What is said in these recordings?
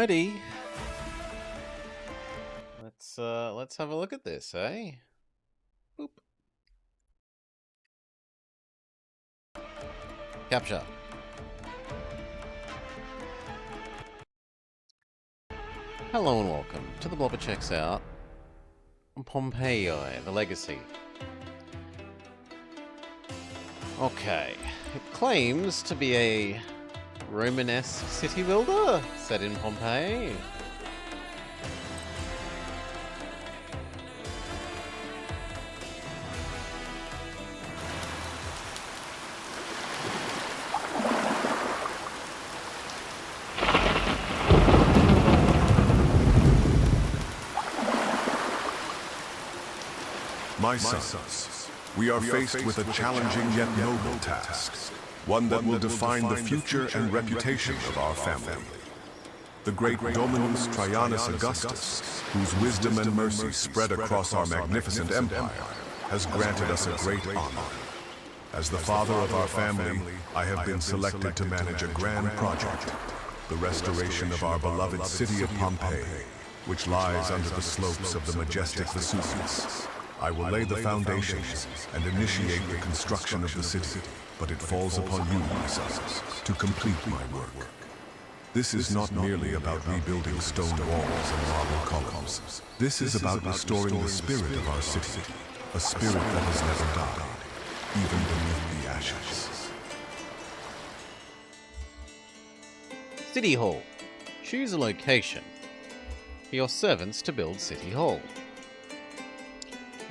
Alrighty. Let's have a look at this, eh? Boop. Capture. Hello and welcome to the Blobber Checks Out on Pompeii, the Legacy. Okay. It claims to be a Romanesque city builder set in Pompeii. My sons, we are faced with a challenging yet noble task, one that will define the future and reputation of our family. The great Dominus Traianus Augustus, whose wisdom and mercy spread across our magnificent empire, has granted us a great honor. As the father of our family, I have been selected to manage a grand project, the restoration of our beloved city of Pompeii, which lies under the slopes of the majestic Vesuvius. I will lay the foundations and initiate the construction of the city, but it falls upon you, my sons, to complete my work. This is not merely about rebuilding stone walls and marble columns. This is about restoring the spirit of our city, a spirit that has never died, even beneath the ashes. City Hall. Choose a location for your servants to build City Hall.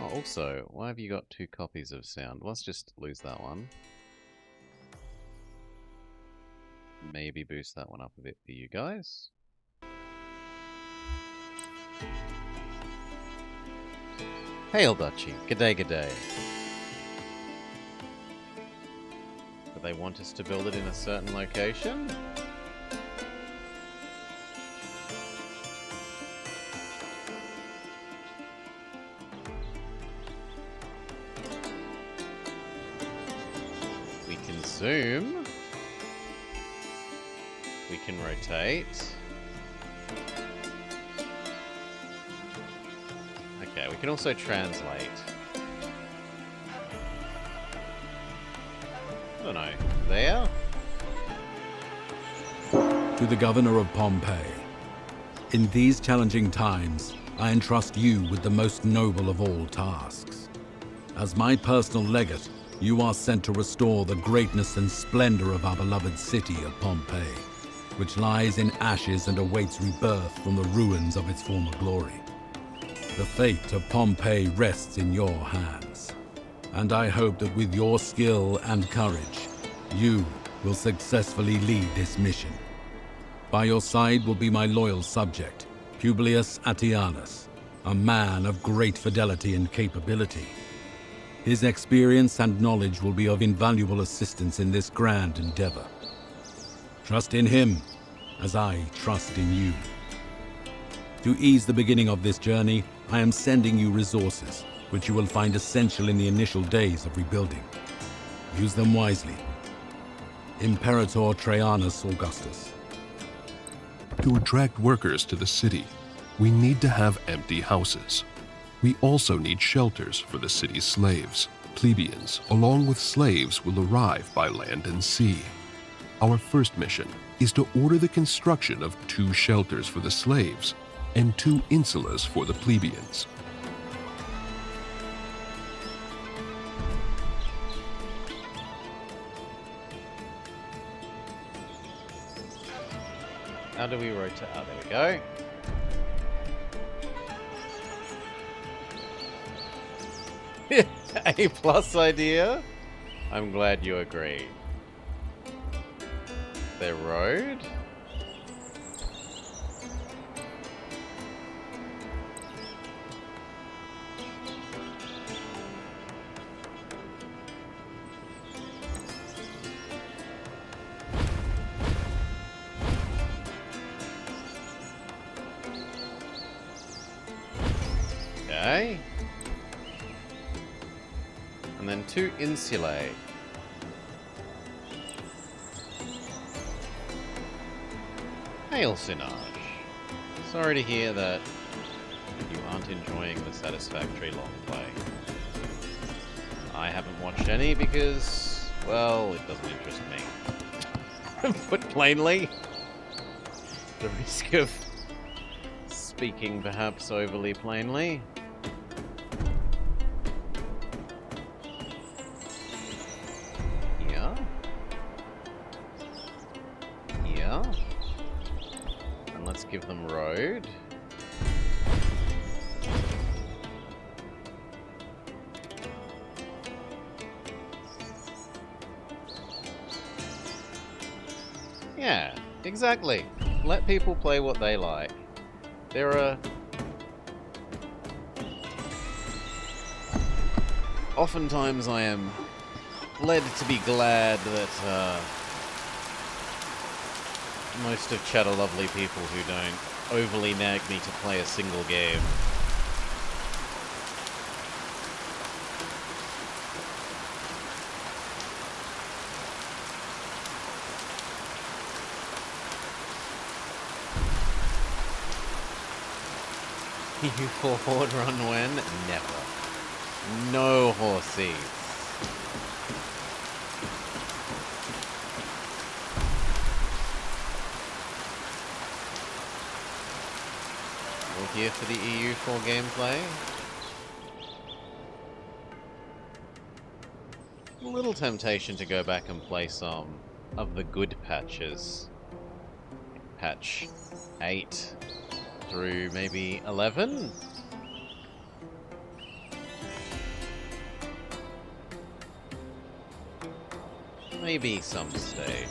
Oh, also, why have you got 2 copies of sound? Let's just lose that one. Maybe boost that one up a bit for you guys. Hail Duchy. G'day, g'day. Do they want us to build it in a certain location? Zoom. We can rotate. Okay, we can also translate. I don't know. There? To the Governor of Pompeii. In these challenging times, I entrust you with the most noble of all tasks. As my personal legate, you are sent to restore the greatness and splendor of our beloved city of Pompeii, which lies in ashes and awaits rebirth from the ruins of its former glory. The fate of Pompeii rests in your hands, and I hope that with your skill and courage, you will successfully lead this mission. By your side will be my loyal subject, Publius Attianus, a man of great fidelity and capability. His experience and knowledge will be of invaluable assistance in this grand endeavor. Trust in him, as I trust in you. To ease the beginning of this journey, I am sending you resources, which you will find essential in the initial days of rebuilding. Use them wisely. Imperator Traianus Augustus. To attract workers to the city, we need to have empty houses. We also need shelters for the city's slaves. Plebeians, along with slaves, will arrive by land and sea. Our first mission is to order the construction of 2 shelters for the slaves and 2 insulas for the plebeians. How do we rotate? Oh, there we go. A+ idea? I'm glad you agree. Their road? Okay. And then 2 insulae. Hail Sinage. Sorry to hear that you aren't enjoying the satisfactory long play. I haven't watched any because, well, it doesn't interest me. Put plainly, the risk of speaking perhaps overly plainly. Yeah. Yeah. And let's give them road. Yeah, exactly. Let people play what they like. There are... Oftentimes I am led to be glad that most of Chatter lovely people who don't overly nag me to play a single game. You forward run when? Never. No horsies. We're here for the EU4 gameplay. A little temptation to go back and play some of the good patches. Patch 8 through maybe 11? Maybe some stage.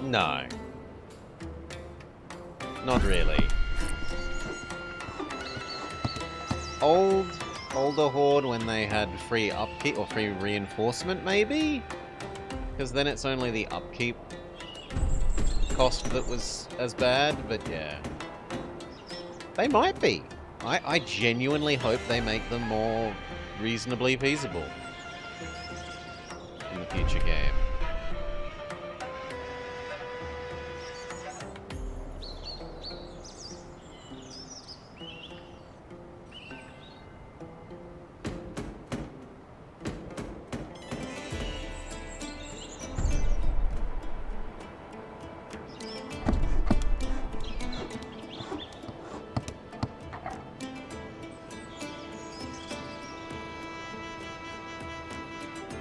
No. Not really. Older Horde when they had free upkeep or free reinforcement, maybe? Because then it's only the upkeep cost that was as bad, but yeah. They might be. I genuinely hope they make them more reasonably feasible in the future game.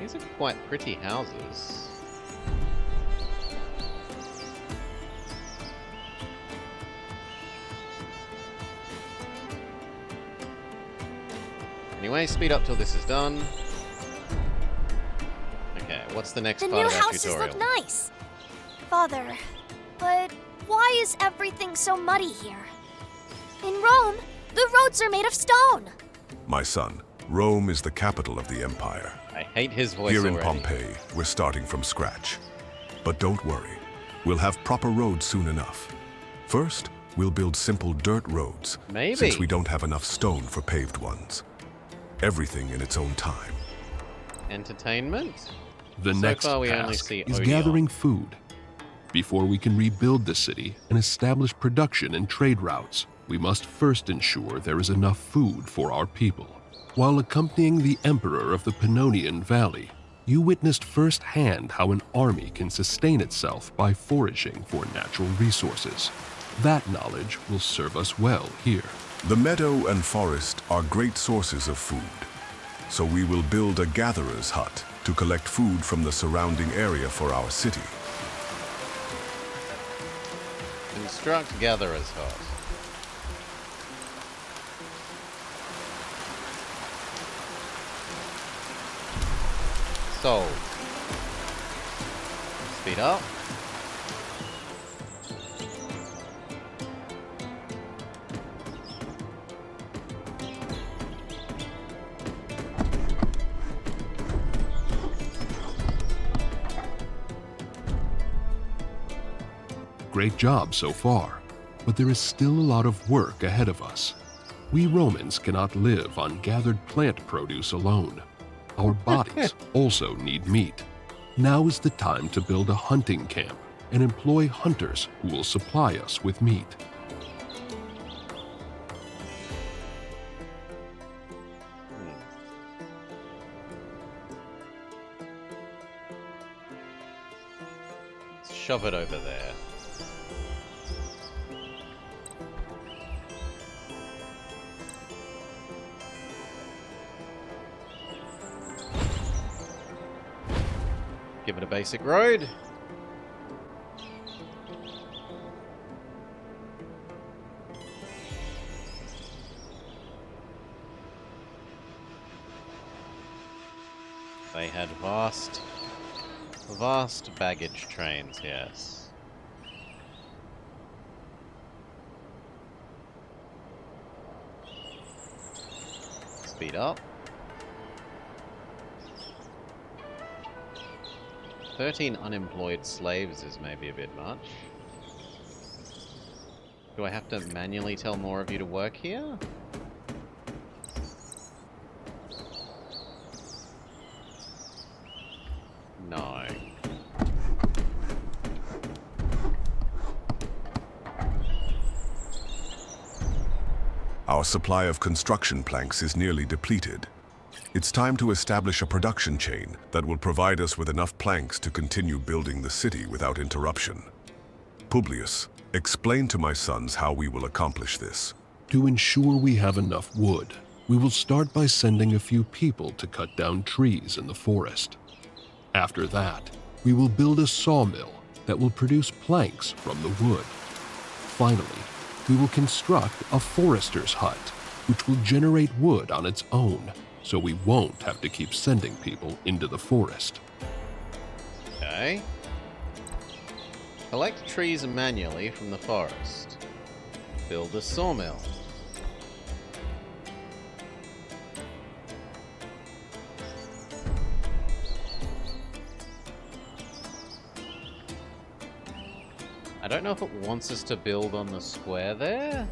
These are quite pretty houses. Anyway, speed up till this is done. Okay, what's the next part of our tutorial? The new houses look nice. Father, but why is everything so muddy here? In Rome, the roads are made of stone. My son, Rome is the capital of the empire. I hate his voice Here in already. Pompeii, we're starting from scratch. But don't worry, we'll have proper roads soon enough. First, we'll build simple dirt roads, Maybe. since we don't have enough stone for paved ones. Everything in its own time. Entertainment? The So next far we only task see is Odeon. gathering food. Before we can rebuild the city and establish production and trade routes, we must first ensure there is enough food for our people. While accompanying the Emperor of the Pannonian Valley, you witnessed firsthand how an army can sustain itself by foraging for natural resources. That knowledge will serve us well here. The meadow and forest are great sources of food, so we will build a gatherer's hut to collect food from the surrounding area for our city. Construct gatherer's hut. Sold. Speed up. Great job so far, but there is still a lot of work ahead of us. We Romans cannot live on gathered plant produce alone. Our bodies also need meat. Now is the time to build a hunting camp and employ hunters who will supply us with meat. Let's shove it over there. Give it a basic road. They had vast baggage trains, yes. Speed up. 13 unemployed slaves is maybe a bit much. Do I have to manually tell more of you to work here? No. Our supply of construction planks is nearly depleted. It's time to establish a production chain that will provide us with enough planks to continue building the city without interruption. Publius, explain to my sons how we will accomplish this. To ensure we have enough wood, we will start by sending a few people to cut down trees in the forest. After that, we will build a sawmill that will produce planks from the wood. Finally, we will construct a forester's hut, which will generate wood on its own, so we won't have to keep sending people into the forest. Okay. Collect trees manually from the forest. Build a sawmill. I don't know if it wants us to build on the square there.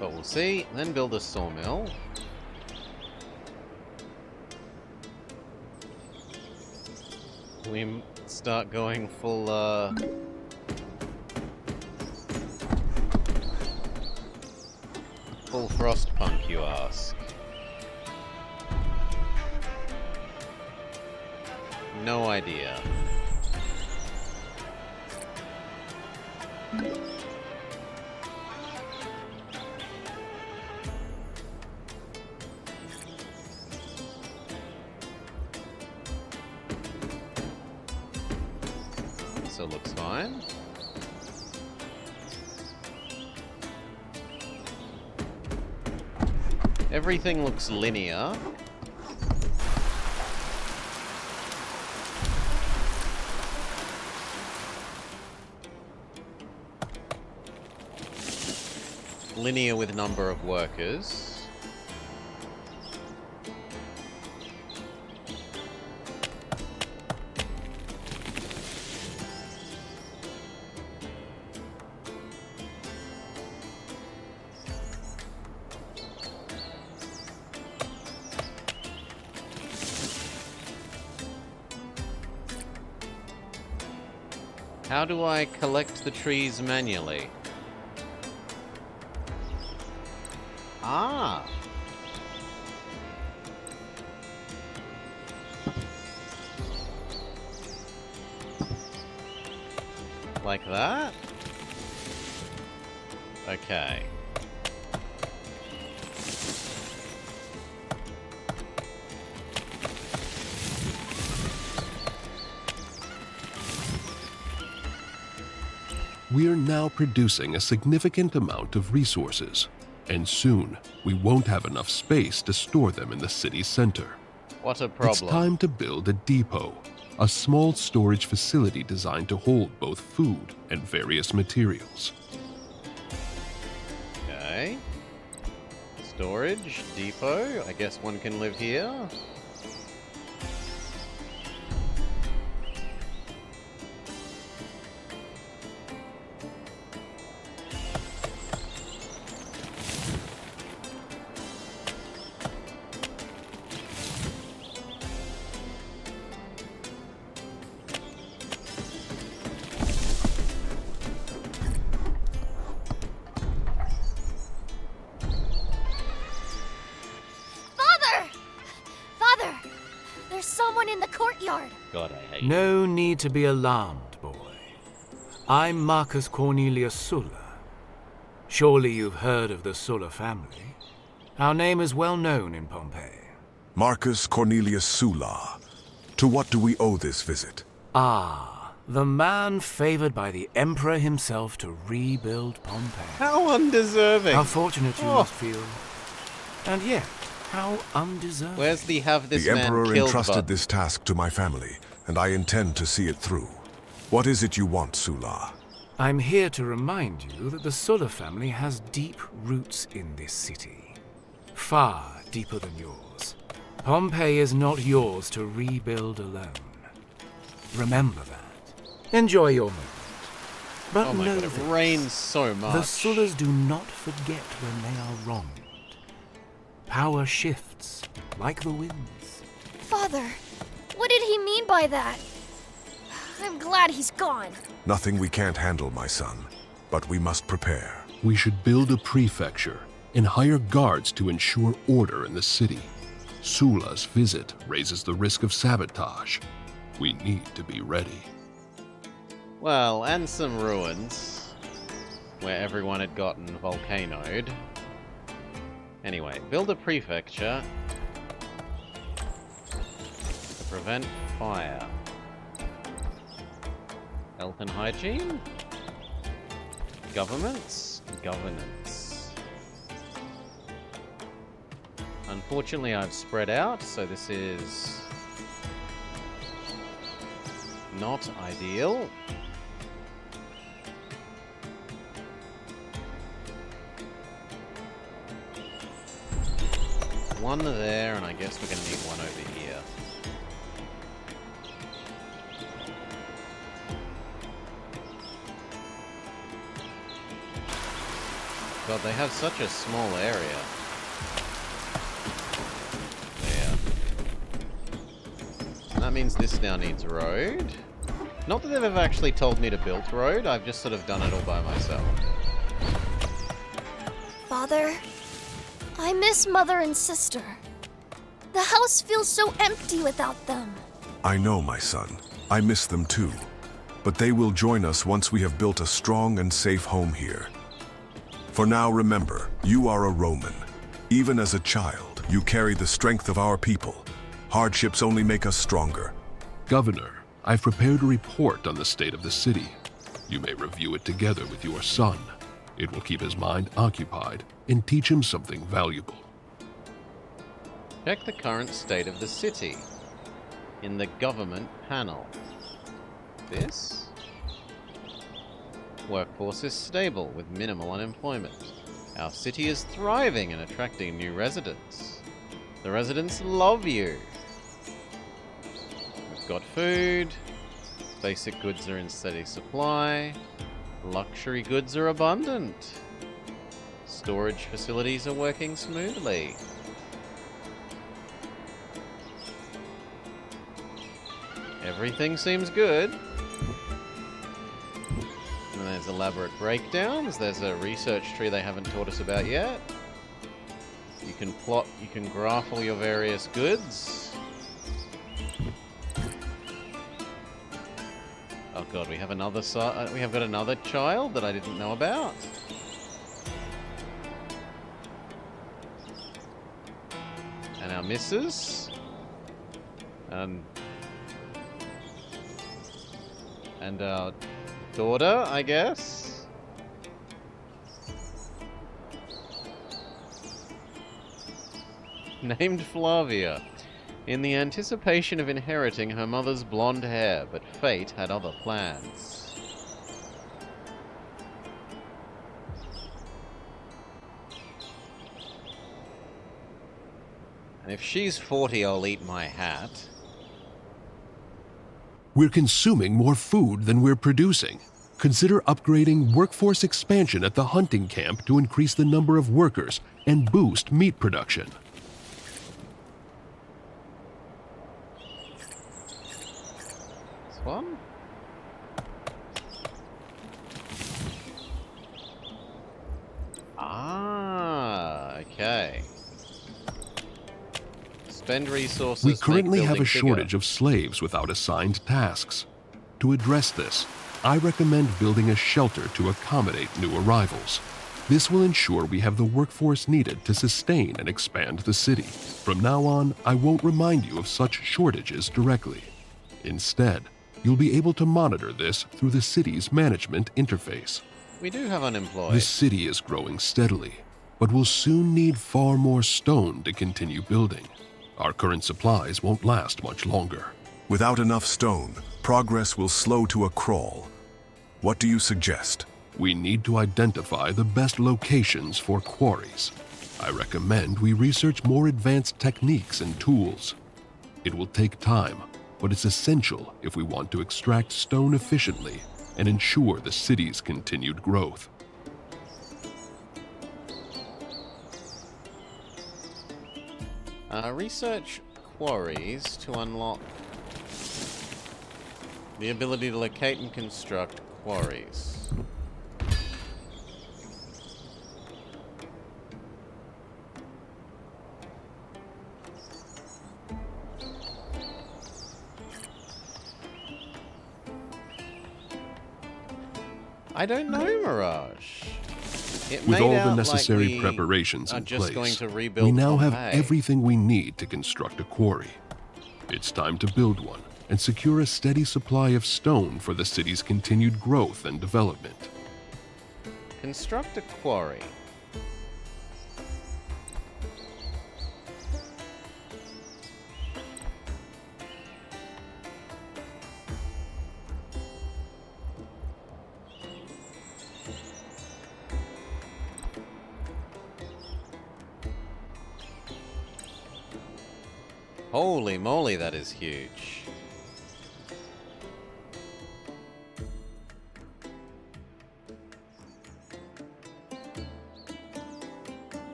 But we'll see. Then build a sawmill. We start going full, full Frostpunk, you ask. No idea. So looks fine. Everything looks linear. Linear with number of workers. How do I collect the trees manually? Ah! Like that? Okay. We are now producing a significant amount of resources, and soon we won't have enough space to store them in the city center. What a problem. It's time to build a depot, a small storage facility designed to hold both food and various materials. Okay. Storage, depot. I guess one can live here. No need to be alarmed, boy. I'm Marcus Cornelius Sulla. Surely you've heard of the Sulla family. Our name is well known in Pompeii. Marcus Cornelius Sulla. To what do we owe this visit? Ah, the man favored by the Emperor himself to rebuild Pompeii. How undeserving. How fortunate you must feel. And yet, how undeserving. Where's the have this The man Emperor killed entrusted button? this task to my family, and I intend to see it through. What is it you want, Sulla? I'm here to remind you that the Sulla family has deep roots in this city. Far deeper than yours. Pompeii is not yours to rebuild alone. Remember that. Enjoy your moment. But Oh my know god, it this. rains so much. The Sullas do not forget when they are wronged. Power shifts, like the winds. Father, what did he mean by that? I'm glad he's gone. Nothing we can't handle, my son, but we must prepare. We should build a prefecture and hire guards to ensure order in the city. Sulla's visit raises the risk of sabotage. We need to be ready. Well, and some ruins where everyone had gotten volcanoed. Anyway, build a prefecture to prevent fire. Health and hygiene? Governments? Governance. Unfortunately, I've spread out, so this is not ideal. One there, and I guess we're going to need one over here. God, they have such a small area. There. And that means this now needs road. Not that they've ever actually told me to build road, I've just sort of done it all by myself. Father, I miss Mother and Sister. The house feels so empty without them. I know, my son. I miss them too. But they will join us once we have built a strong and safe home here. For now, remember, you are a Roman. Even as a child, you carry the strength of our people. Hardships only make us stronger. Governor, I've prepared a report on the state of the city. You may review it together with your son. It will keep his mind occupied and teach him something valuable. Check the current state of the city in the government panel. This? Workforce is stable with minimal unemployment. Our city is thriving and attracting new residents. The residents love you. We've got food. Basic goods are in steady supply. Luxury goods are abundant. Storage facilities are working smoothly. Everything seems good. And there's elaborate breakdowns. There's a research tree they haven't taught us about yet. You can plot, you can graph all your various goods. Oh god, we have another we have got another child that I didn't know about. And our missus. And our daughter, I guess. Named Flavia, in the anticipation of inheriting her mother's blonde hair, but fate had other plans. And if she's 40, I'll eat my hat. We're consuming more food than we're producing. Consider upgrading workforce expansion at the hunting camp to increase the number of workers and boost meat production. This one? Ah, okay. spend resources. We make currently have building a bigger. shortage of slaves without assigned tasks. To address this, I recommend building a shelter to accommodate new arrivals. This will ensure we have the workforce needed to sustain and expand the city. From now on, I won't remind you of such shortages directly. Instead, you'll be able to monitor this through the city's management interface. We do have unemployed. The city is growing steadily, but will soon need far more stone to continue building. Our current supplies won't last much longer. Without enough stone, progress will slow to a crawl. What do you suggest? We need to identify the best locations for quarries. I recommend we research more advanced techniques and tools. It will take time, but it's essential if we want to extract stone efficiently and ensure the city's continued growth. Research quarries to unlock the ability to locate and construct quarries. I don't know, Mirage. It With made all the out necessary like we preparations are in just place, going to rebuild we now have Pompeii. everything we need to construct a quarry. It's time to build one and secure a steady supply of stone for the city's continued growth and development. Construct a quarry. Holy moly, that is huge.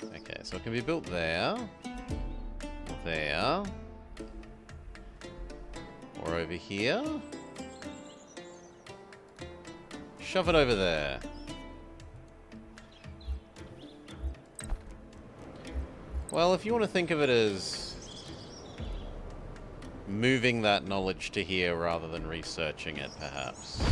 Okay, so it can be built there, there, or over here. Shove it over there. Well, if you want to think of it as moving that knowledge to here rather than researching it, perhaps.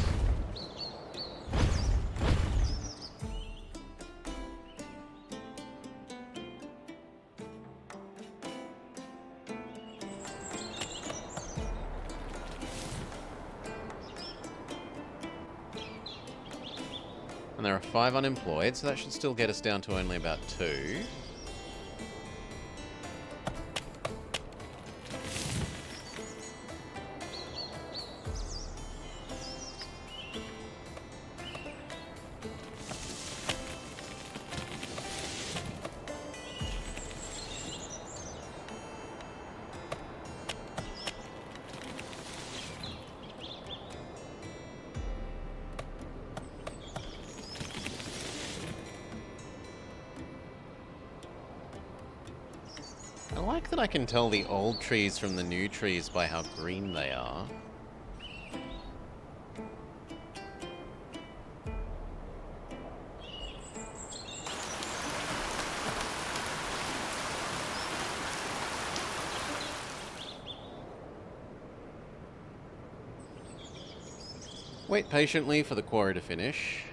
And there are 5 unemployed, so that should still get us down to only about 2. I like that I can tell the old trees from the new trees by how green they are. Wait patiently for the quarry to finish.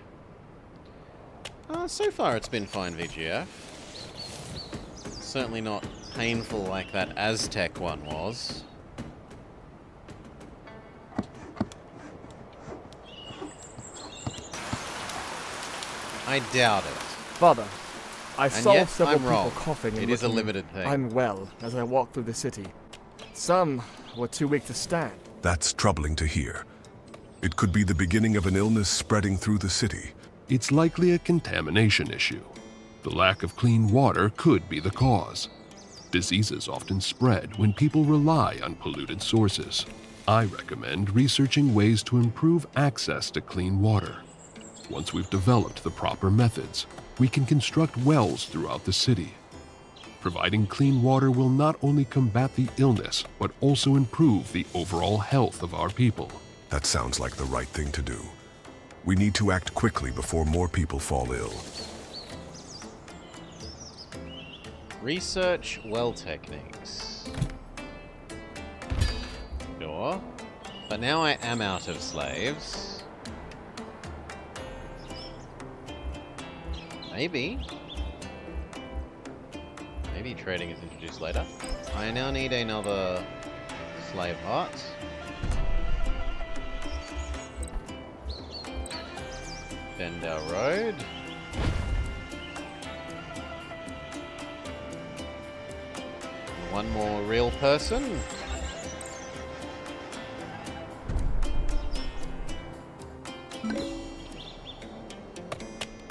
So far it's been fine, VGF. Certainly not painful like that Aztec one was. I doubt it. Father, I saw yet, several I'm people wrong. coughing and It is a looking limited thing. unwell as I walked through the city. Some were too weak to stand. That's troubling to hear. It could be the beginning of an illness spreading through the city. It's likely a contamination issue. The lack of clean water could be the cause. Diseases often spread when people rely on polluted sources. I recommend researching ways to improve access to clean water. Once we've developed the proper methods, we can construct wells throughout the city. Providing clean water will not only combat the illness, but also improve the overall health of our people. That sounds like the right thing to do. We need to act quickly before more people fall ill. Research well techniques. Sure. But now I am out of slaves. Maybe. Maybe trading is introduced later. I now need another slave hut. Bend our road. One more real person.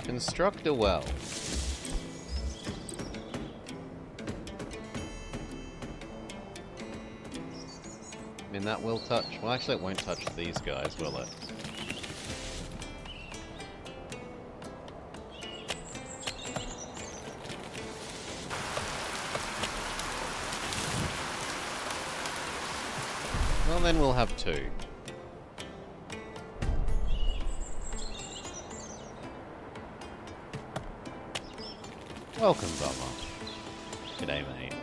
Construct a well. I mean, that will touch... Well, actually, it won't touch these guys, will it? Well, then we'll have two. Welcome, Bummer. G'day, mate.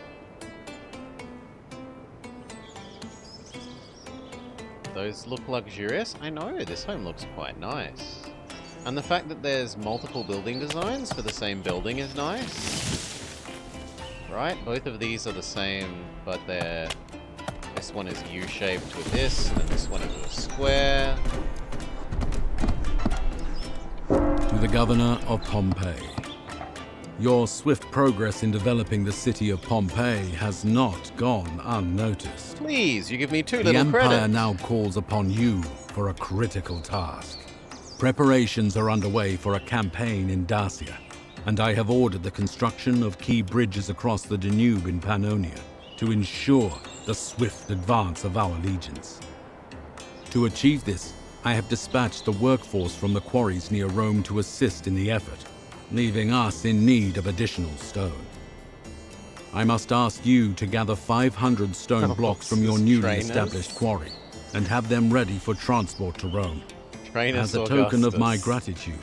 Those look luxurious? I know, this home looks quite nice. And the fact that there's multiple building designs for the same building is nice. Right? Both of these are the same, but they're... This one is U-shaped with this, and then this one is a square. To the Governor of Pompeii. Your swift progress in developing the city of Pompeii has not gone unnoticed. Please, you give me too The little Empire credit. now calls upon you for a critical task. Preparations are underway for a campaign in Dacia, and I have ordered the construction of key bridges across the Danube in Pannonia to ensure the swift advance of our legions. To achieve this, I have dispatched the workforce from the quarries near Rome to assist in the effort, leaving us in need of additional stone. I must ask you to gather 500 stone blocks from your newly trainers. established quarry and have them ready for transport to Rome. Trainus As a token of my Augustus. gratitude,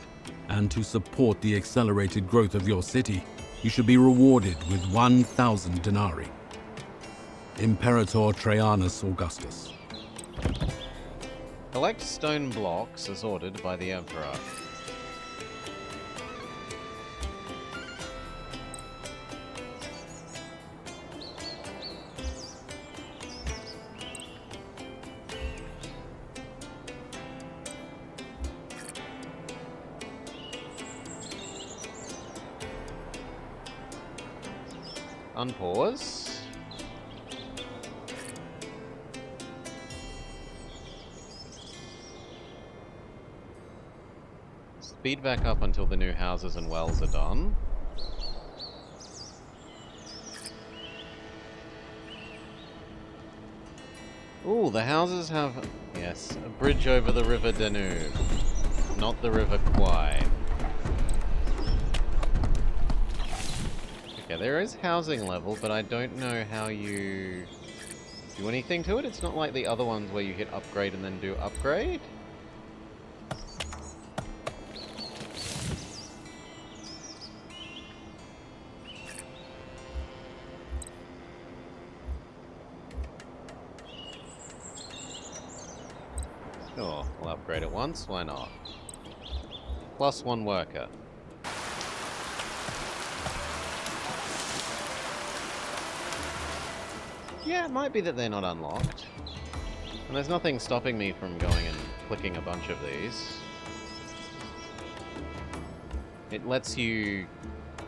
and to support the accelerated growth of your city, you should be rewarded with 1,000 denarii. Imperator Trajanus Augustus. Collect stone blocks as ordered by the Emperor. Unpause. Speed back up until the new houses and wells are done. Ooh, the houses have, yes, a bridge over the river Danube, not the river Kwai. Okay, there is housing level, but I don't know how you do anything to it. It's not like the other ones where you hit upgrade and then do upgrade. Sure, we'll upgrade it once, why not? Plus one worker. Yeah, it might be that they're not unlocked. And there's nothing stopping me from going and clicking a bunch of these. It lets you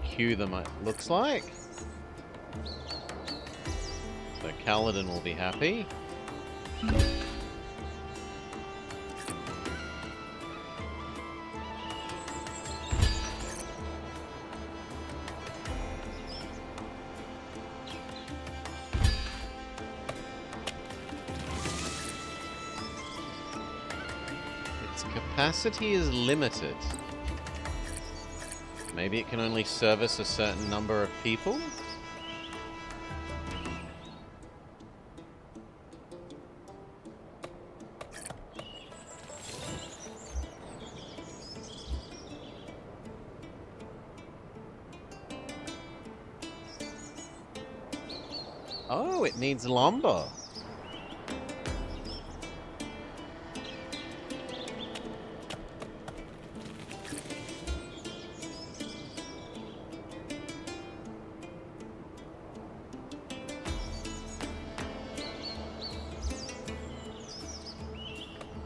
queue them, it looks like. So Kaladin will be happy. Capacity is limited. Maybe it can only service a certain number of people? Oh, it needs lumber.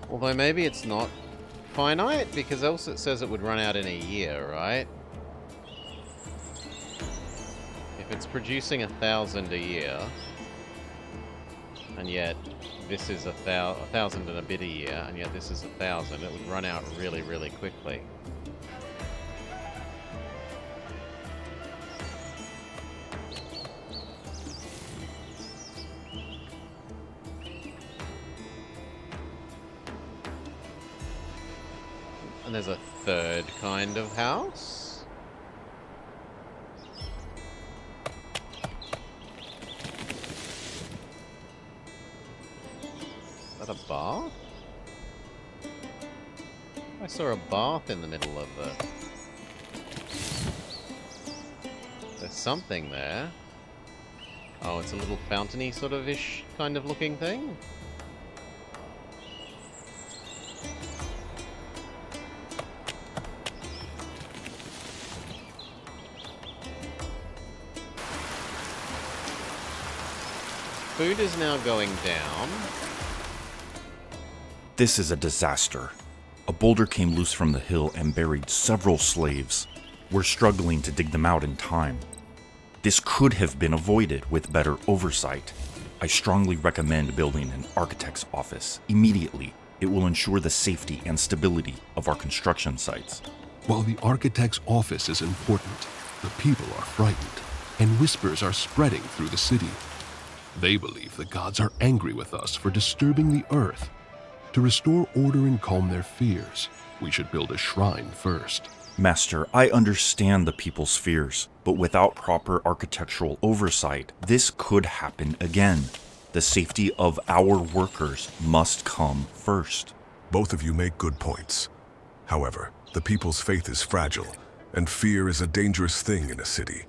Although maybe it's not finite, because else it says it would run out in a year, right? If it's producing 1,000 a year, and yet this is 1,000 and a bit a year, and yet this is 1,000, it would run out really, really quickly. And there's a third kind of house. Is that a bath? I saw a bath in the middle of the... There's something there. Oh, it's a little fountainy sort of ish kind of looking thing. Food is now going down. This is a disaster. A boulder came loose from the hill and buried several slaves. We're struggling to dig them out in time. This could have been avoided with better oversight. I strongly recommend building an architect's office immediately. It will ensure the safety and stability of our construction sites. While the architect's office is important, the people are frightened, and whispers are spreading through the city. They believe the gods are angry with us for disturbing the earth. To restore order and calm their fears, we should build a shrine first. Master, I understand the people's fears, but without proper architectural oversight, this could happen again. The safety of our workers must come first. Both of you make good points. However, the people's faith is fragile, and fear is a dangerous thing in a city.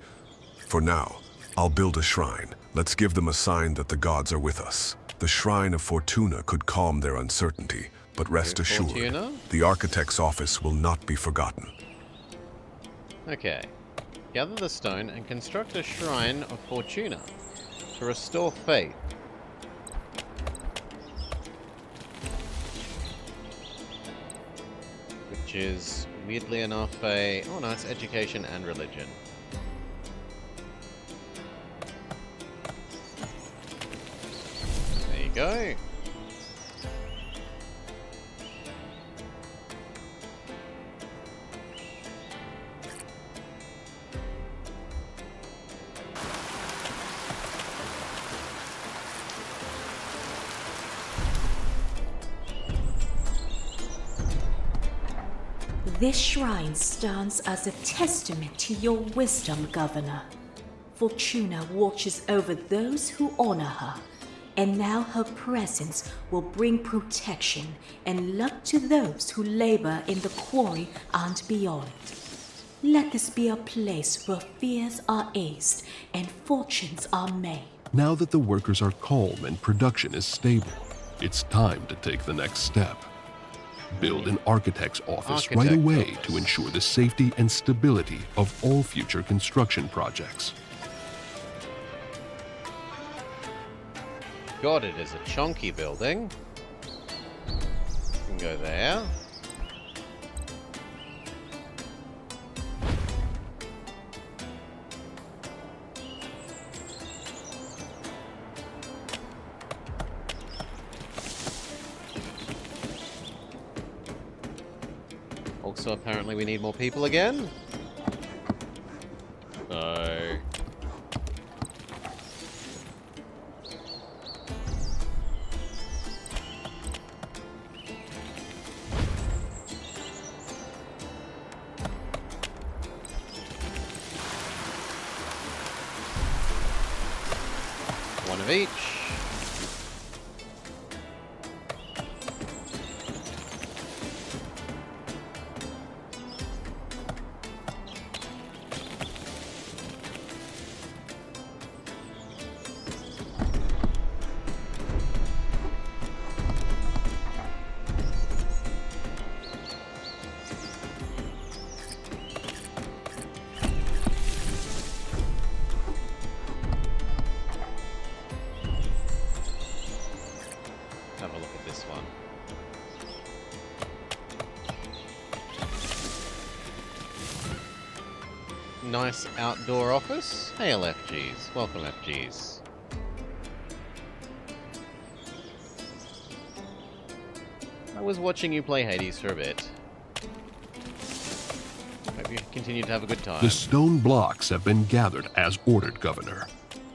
For now, I'll build a shrine. Let's give them a sign that the gods are with us. The Shrine of Fortuna could calm their uncertainty, but rest assured, Fortuna? the architect's office will not be forgotten. Okay. Gather the stone and construct a shrine of Fortuna to restore faith. Which is, weirdly enough, a... Oh no, it's education and religion. There you go. This shrine stands as a testament to your wisdom, Governor. Fortuna watches over those who honor her, and now her presence will bring protection and luck to those who labor in the quarry and beyond. Let this be a place where fears are eased and fortunes are made. Now that the workers are calm and production is stable, it's time to take the next step. Build an architect's office right away to ensure the safety and stability of all future construction projects. God, it is a chunky building. You can go there. Also, apparently we need more people again. So... one of each. nice outdoor office. Hail FGs. Welcome FGs. I was watching you play Hades for a bit. Hope you continue to have a good time. The stone blocks have been gathered as ordered, Governor.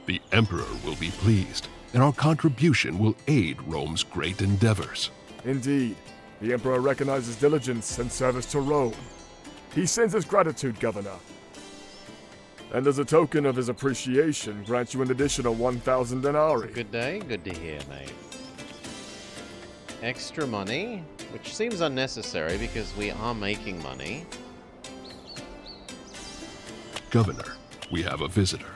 The Emperor will be pleased, and our contribution will aid Rome's great endeavors. Indeed, the Emperor recognizes diligence and service to Rome. He sends his gratitude, Governor. And as a token of his appreciation, grants you an additional 1,000 denarii. Good day. Good to hear, mate. Extra money, which seems unnecessary because we are making money. Governor, we have a visitor.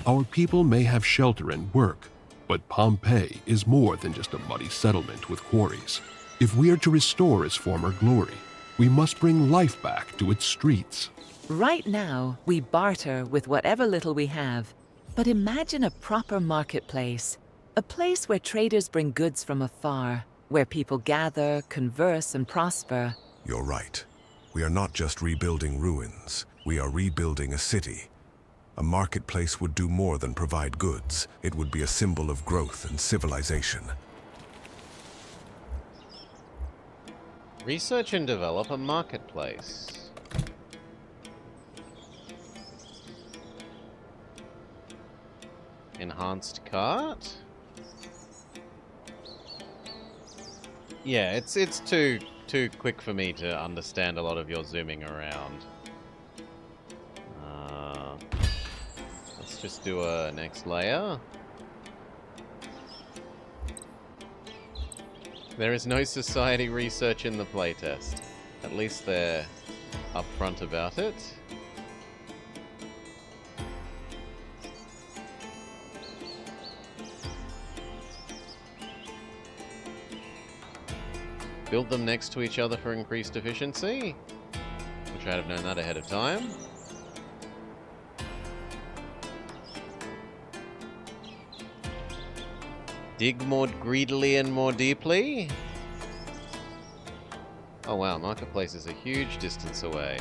Our people may have shelter and work, but Pompeii is more than just a muddy settlement with quarries. If we are to restore its former glory, we must bring life back to its streets. Right now, we barter with whatever little we have. But imagine a proper marketplace. A place where traders bring goods from afar, where people gather, converse, and prosper. You're right. We are not just rebuilding ruins. We are rebuilding a city. A marketplace would do more than provide goods. It would be a symbol of growth and civilization. Research and develop a marketplace. Enhanced cart? Yeah, it's too quick for me to understand a lot of your zooming around. Let's just do a next layer. There is no society research in the playtest. At least they're upfront about it. Build them next to each other for increased efficiency. Wish I'd have known that ahead of time. Dig more greedily and more deeply. Oh wow, marketplace is a huge distance away.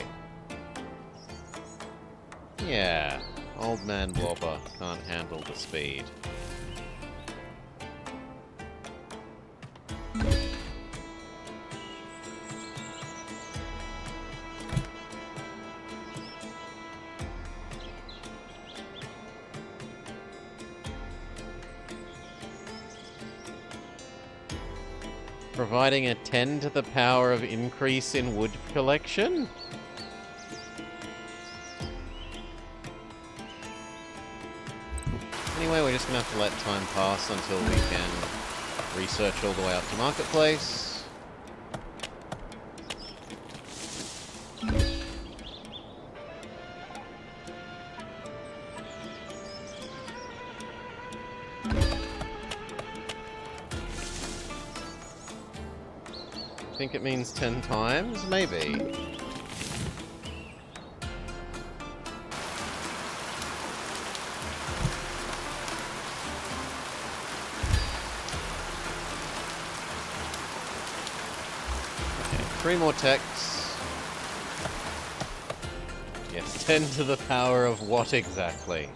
Yeah, old man Blobber can't handle the speed. Providing a 10 to the power of increase in wood collection? Anyway, we're just gonna have to let time pass until we can research all the way up to Marketplace. I think it means 10 times, maybe. Okay, 3 more texts. Yes, 10 to the power of what exactly?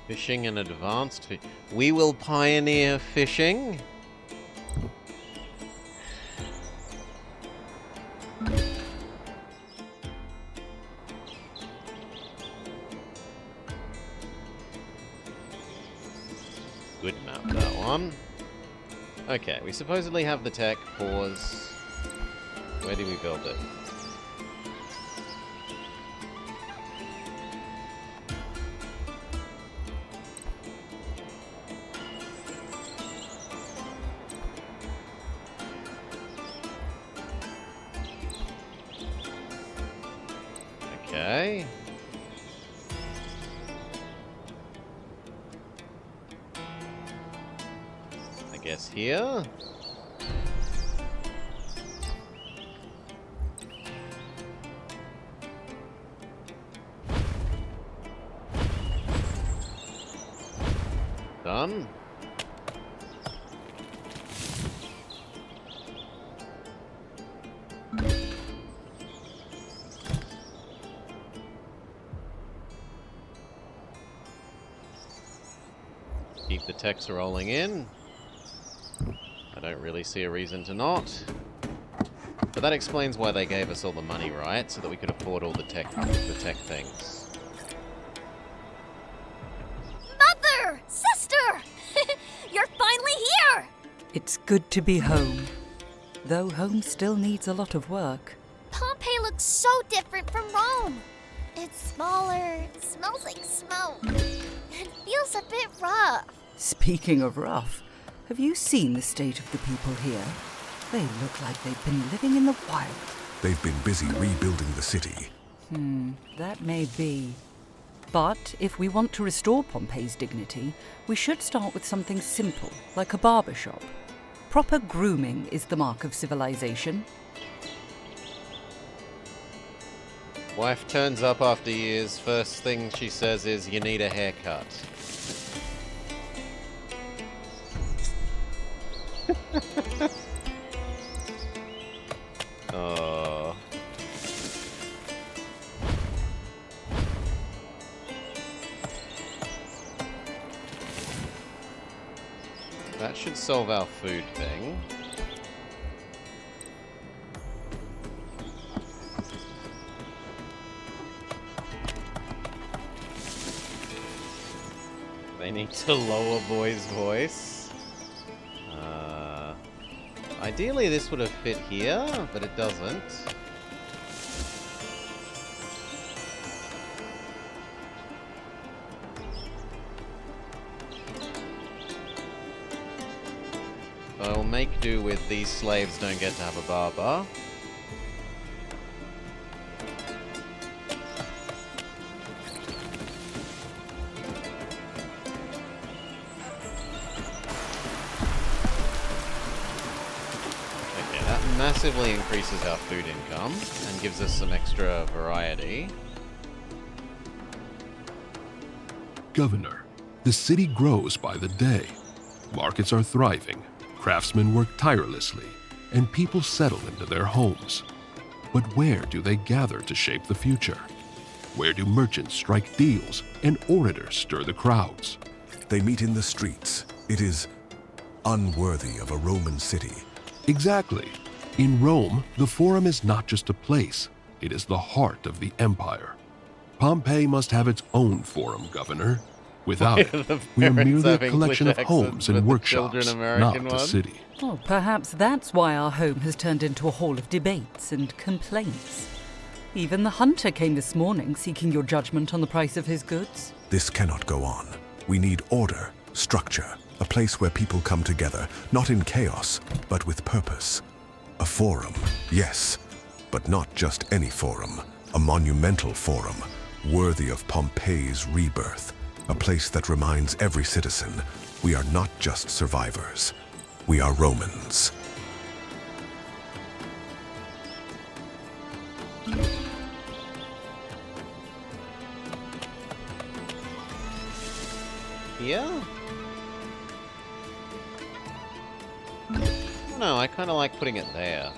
Fishing and advanced we will pioneer fishing. Good map, that one. Okay, we supposedly have the tech. Pause. Where do we build it? Okay. I guess here. done. Keep the techs rolling in. I don't really see a reason to not. But that explains why they gave us all the money, right? So that we could afford all the tech things. Mother! Sister! You're finally here! It's good to be home. Though home still needs a lot of work. Pompeii looks so different from Rome. It's smaller, smells like smoke, and feels a bit rough. Speaking of rough, have you seen the state of the people here? They look like they've been living in the wild. They've been busy rebuilding the city. That may be. But if we want to restore Pompeii's dignity, we should start with something simple, like a barber shop. Proper grooming is the mark of civilization. Wife turns up after years. First thing she says is, "You need a haircut." Oh. That should solve our food thing. They need to lower boy's voice. Ideally this would have fit here, but it doesn't. I'll make do with these slaves don't get to have a barber. Massively increases our food income and gives us some extra variety. Governor, the city grows by the day. Markets are thriving, craftsmen work tirelessly, and people settle into their homes. But where do they gather to shape the future? Where do merchants strike deals and orators stir the crowds? They meet in the streets. It is unworthy of a Roman city. Exactly. In Rome, the Forum is not just a place, it is the heart of the empire. Pompeii must have its own Forum, Governor. Without it, we are merely a collection of homes and workshops, not a city. Oh, perhaps that's why our home has turned into a hall of debates and complaints. Even the hunter came this morning seeking your judgment on the price of his goods. This cannot go on. We need order, structure, a place where people come together, not in chaos, but with purpose. A forum, yes, but not just any forum. A monumental forum, worthy of Pompeii's rebirth. A place that reminds every citizen, we are not just survivors. We are Romans. Here? No, I kind of like putting it there.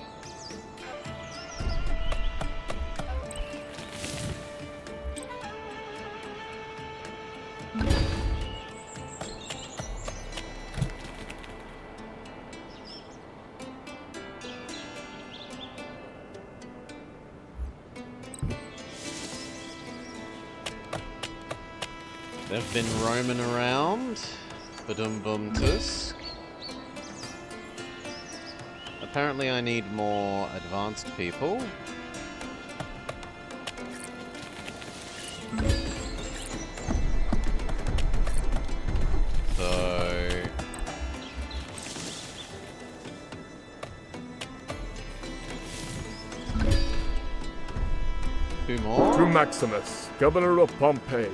They've been roaming around. Ba-dum-bum-tusk. Apparently I need more advanced people. So... 2 more? To Maximus, governor of Pompeii.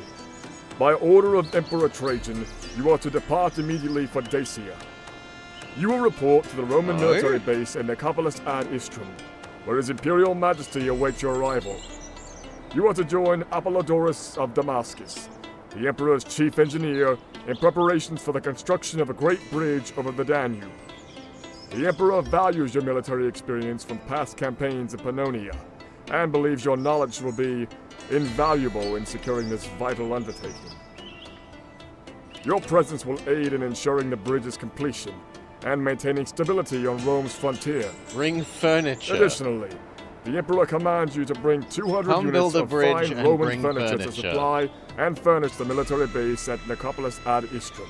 By order of Emperor Trajan, you are to depart immediately for Dacia. You will report to the Roman military base in Nicopolis ad Istrum, where His Imperial Majesty awaits your arrival. You are to join Apollodorus of Damascus, the Emperor's chief engineer, in preparations for the construction of a great bridge over the Danube. The Emperor values your military experience from past campaigns in Pannonia, and believes your knowledge will be invaluable in securing this vital undertaking. Your presence will aid in ensuring the bridge's completion and maintaining stability on Rome's frontier. Bring furniture. Additionally, the Emperor commands you to bring 200 Come units build a of bridge fine and Roman bring furniture to furniture. supply and furnish the military base at Nicopolis ad Istrum.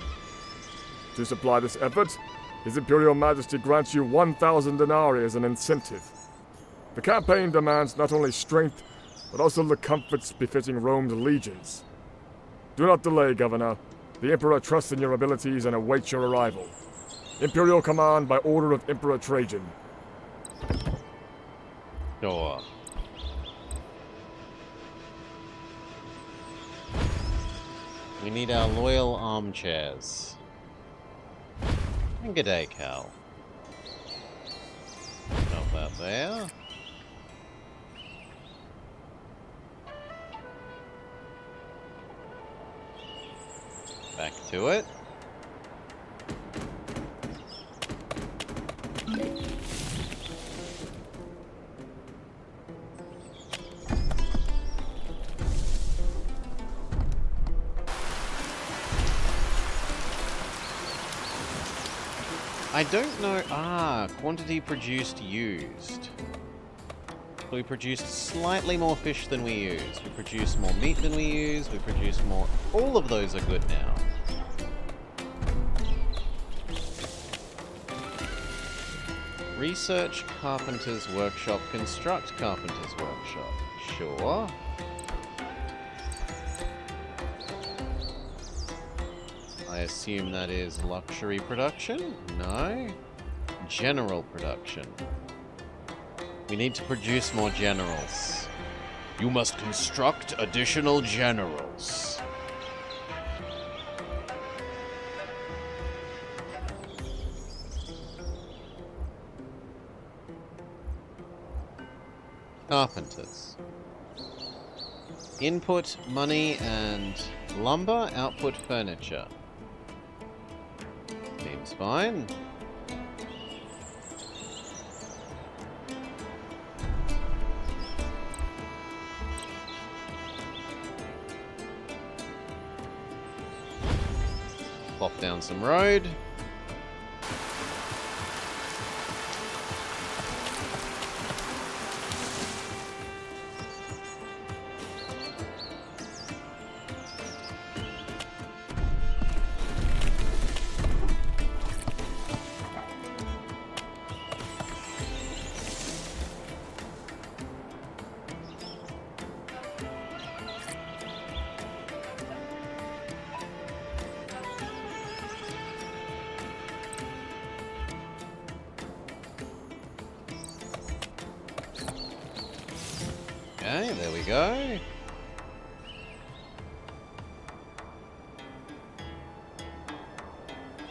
To supply this effort, His Imperial Majesty grants you 1,000 denarii as an incentive. The campaign demands not only strength, but also the comforts befitting Rome's legions. Do not delay, Governor. The Emperor trusts in your abilities and awaits your arrival. Imperial command by order of Emperor Trajan. Sure. We need our loyal armchairs. And g'day, Cal. Got that there. Back to it. I don't know. Quantity produced used. We produced slightly more fish than we used. We produced more meat than we used. We produced more. All of those are good now. Research Carpenter's Workshop. Construct Carpenter's Workshop. Sure. I assume that is luxury production? No. General production. We need to produce more generals. You must construct additional generals. Carpenters. Input money and lumber, output furniture. Seems fine. Plop down some road. Okay, there we go.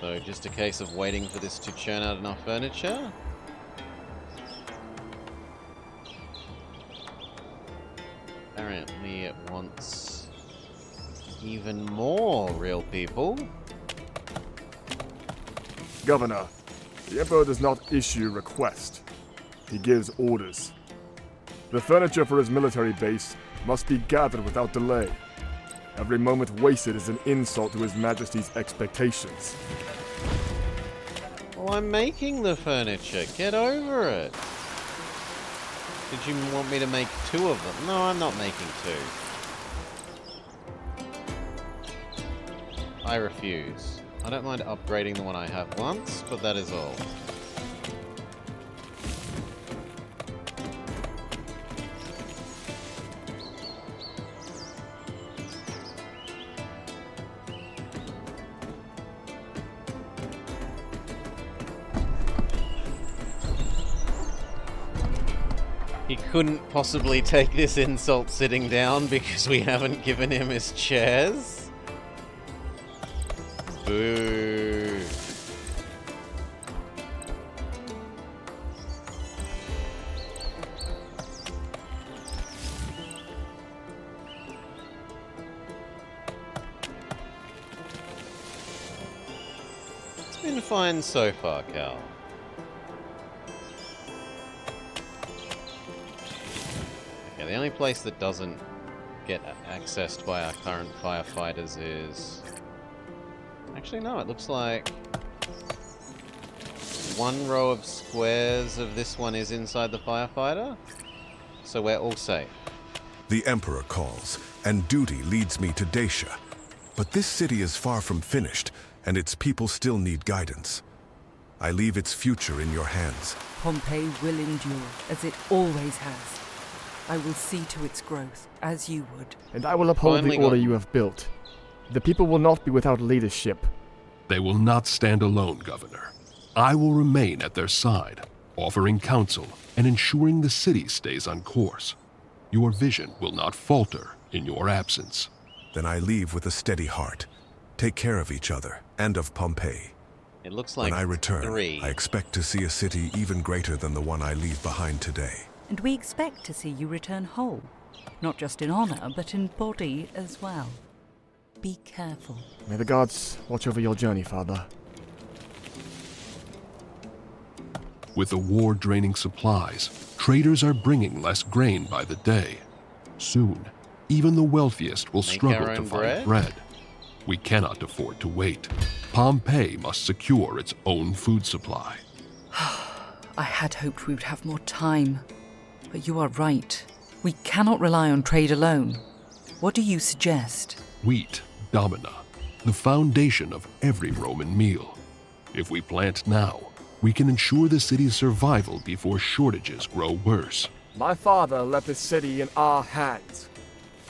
So just a case of waiting for this to churn out enough furniture. Apparently it wants even more real people. Governor, the Emperor does not issue requests. He gives orders. The furniture for his military base must be gathered without delay. Every moment wasted is an insult to His Majesty's expectations. Well, I'm making the furniture. Get over it. Did you want me to make 2 of them? No, I'm not making 2. I refuse. I don't mind upgrading the one I have once, but that is all. He couldn't possibly take this insult sitting down because we haven't given him his chairs. Boo. been fine so far, Cal. Okay, the only place that doesn't get accessed by our current firefighters is... Actually, no, it looks like one row of squares of this one is inside the firefighter, so we're all safe. The Emperor calls, and duty leads me to Dacia. But this city is far from finished, and its people still need guidance. I leave its future in your hands. Pompeii will endure, as it always has. I will see to its growth, as you would. And I will uphold Finally the order got- you have built. The people will not be without leadership. They will not stand alone, Governor. I will remain at their side, offering counsel and ensuring the city stays on course. Your vision will not falter in your absence. Then I leave with a steady heart. Take care of each other, and of Pompeii. It looks like When I return, 3. I expect to see a city even greater than the one I leave behind today. And we expect to see you return whole. Not just in honor, but in body as well. Be careful. May the gods watch over your journey, Father. With the war draining supplies, traders are bringing less grain by the day. Soon, even the wealthiest will Make struggle our to own find bread. We cannot afford to wait. Pompeii must secure its own food supply. I had hoped we would have more time. But you are right. We cannot rely on trade alone. What do you suggest? Wheat, domina, the foundation of every Roman meal. If we plant now, we can ensure the city's survival before shortages grow worse. My father left this city in our hands.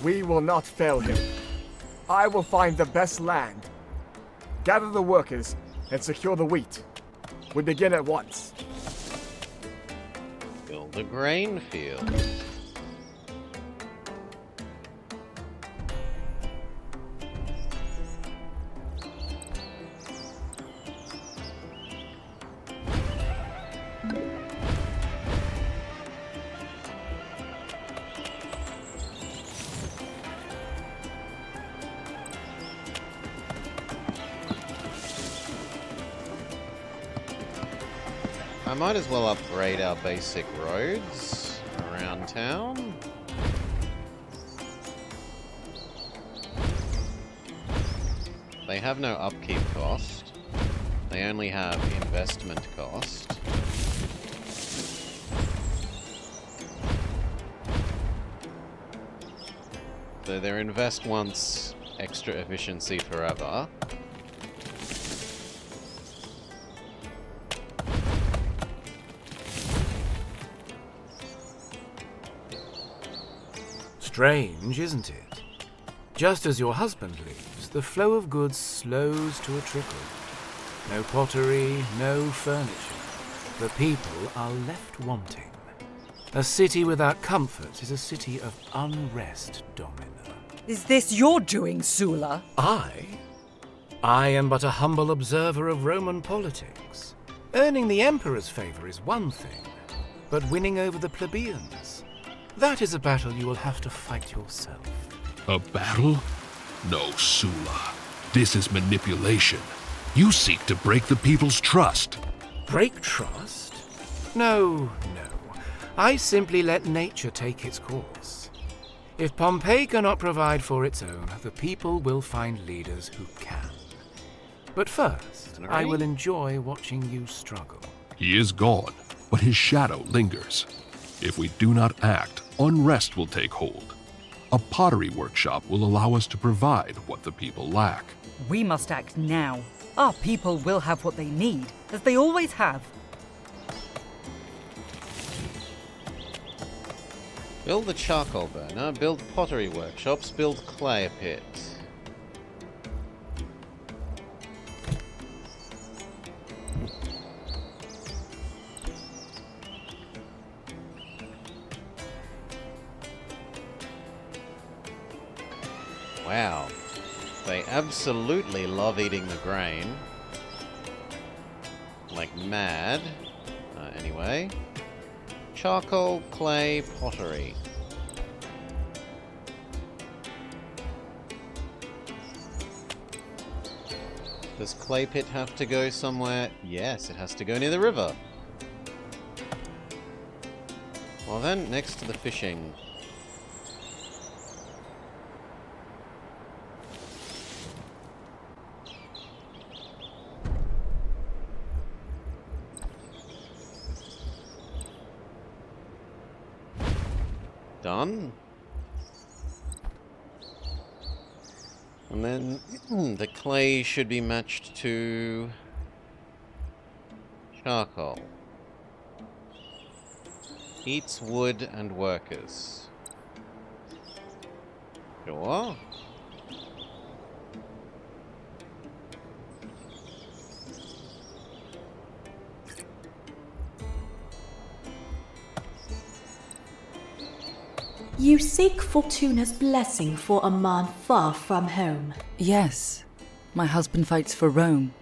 We will not fail him. I will find the best land, gather the workers, and secure the wheat. We begin at once. Build a grain field. I might as well upgrade our basic roads around town. They have no upkeep cost. They only have investment cost. So they're invest once, extra efficiency forever. Strange, isn't it? Just as your husband leaves, the flow of goods slows to a trickle. No pottery, no furniture. The people are left wanting. A city without comfort is a city of unrest, Domina. Is this your doing, Sula? I am but a humble observer of Roman politics. Earning the Emperor's favor is one thing, but winning over the plebeians, that is a battle you will have to fight yourself. A battle? No, Sula. This is manipulation. You seek to break the people's trust. Break trust? No. I simply let nature take its course. If Pompeii cannot provide for its own, the people will find leaders who can. But first, I will enjoy watching you struggle. He is gone, but his shadow lingers. If we do not act, unrest will take hold. A pottery workshop will allow us to provide what the people lack. We must act now. Our people will have what they need, as they always have. Build the charcoal burner, build pottery workshops, build clay pit. Wow. They absolutely love eating the grain. Like mad. Anyway. Charcoal, clay, pottery. Does Clay Pit have to go somewhere? Yes, it has to go near the river. Well then, next to the fishing. Done. And then the clay should be matched to charcoal. Eats wood and workers. Sure. You seek Fortuna's blessing for a man far from home. Yes, my husband fights for Rome.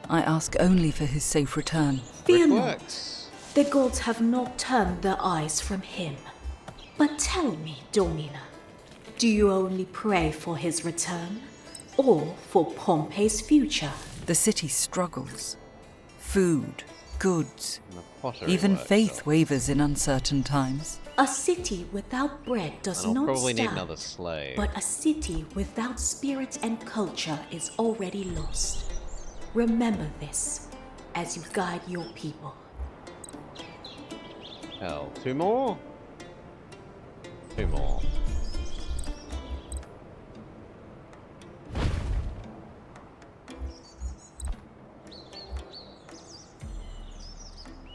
I ask only for his safe return. Fear not. The gods have not turned their eyes from him. But tell me, Domina, do you only pray for his return, or for Pompeii's future? The city struggles. Food, goods, even workshop. faith wavers in uncertain times. A city without bread does And I'll not probably stand, need another slave. but a city without spirit and culture is already lost. Remember this as you guide your people. Hell, 2 more? 2 more.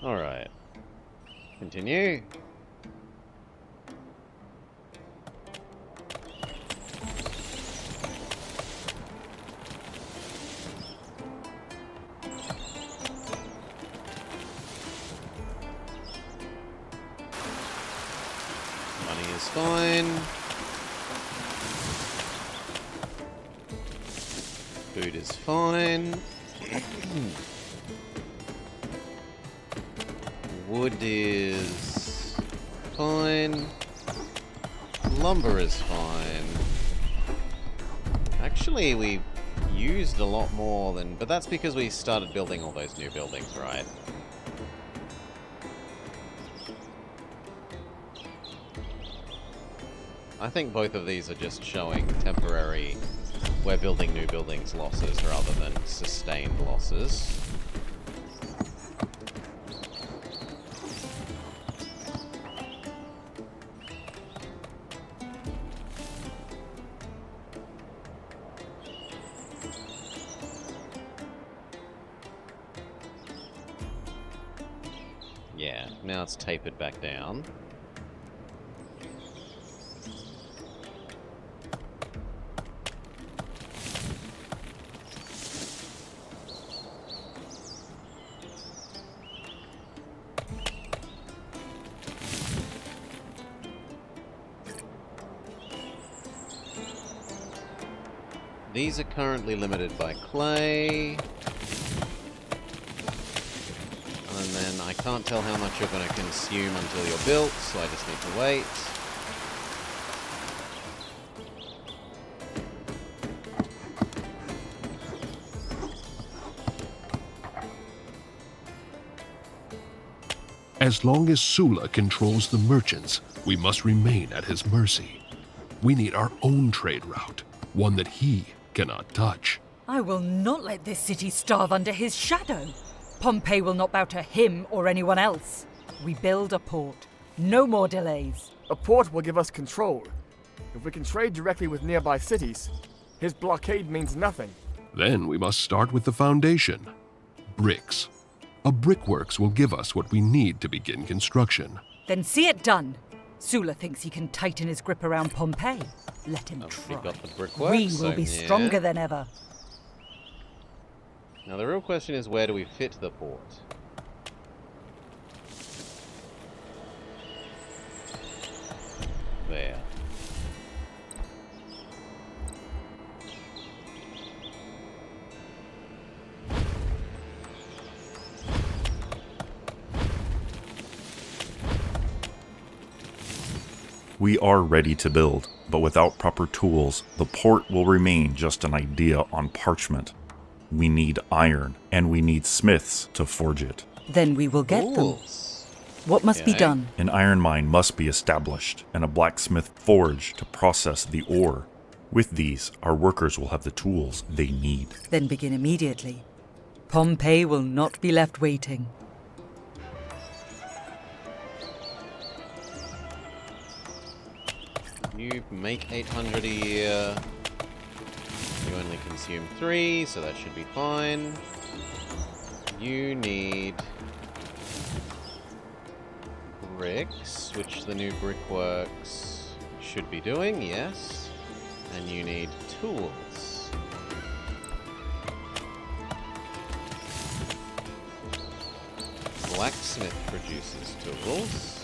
Alright. Continue. Money is fine. Food is fine. Wood is fine. Lumber is fine. Actually, we used a lot more than... But that's because we started building all those new buildings, right? I think both of these are just showing temporary, we're building new buildings losses rather than sustained losses. Yeah, now it's tapered back down. These are currently limited by clay. And then I can't tell how much you're going to consume until you're built, so I just need to wait. As long as Sulla controls the merchants, we must remain at his mercy. We need our own trade route, one that he cannot touch. I will not let this city starve under his shadow. Pompeii will not bow to him or anyone else. We build a port. No more delays. A port will give us control. If we can trade directly with nearby cities, his blockade means nothing. Then we must start with the foundation. Bricks. A brickworks will give us what we need to begin construction. Then see it done. Sulla thinks he can tighten his grip around Pompeii. Let him try. We've got the brickwork, We so will be yeah. stronger than ever. Now the real question is, where do we fit the port? There. We are ready to build, but without proper tools, the port will remain just an idea on parchment. We need iron, and we need smiths to forge it. Then we will get them. Tools. What must be Okay. done? An iron mine must be established, and a blacksmith forge to process the ore. With these, our workers will have the tools they need. Then begin immediately. Pompeii will not be left waiting. You make 800 a year. You only consume 3, so that should be fine. You need bricks, which the new brickworks should be doing, yes. And you need tools. Blacksmith produces tools.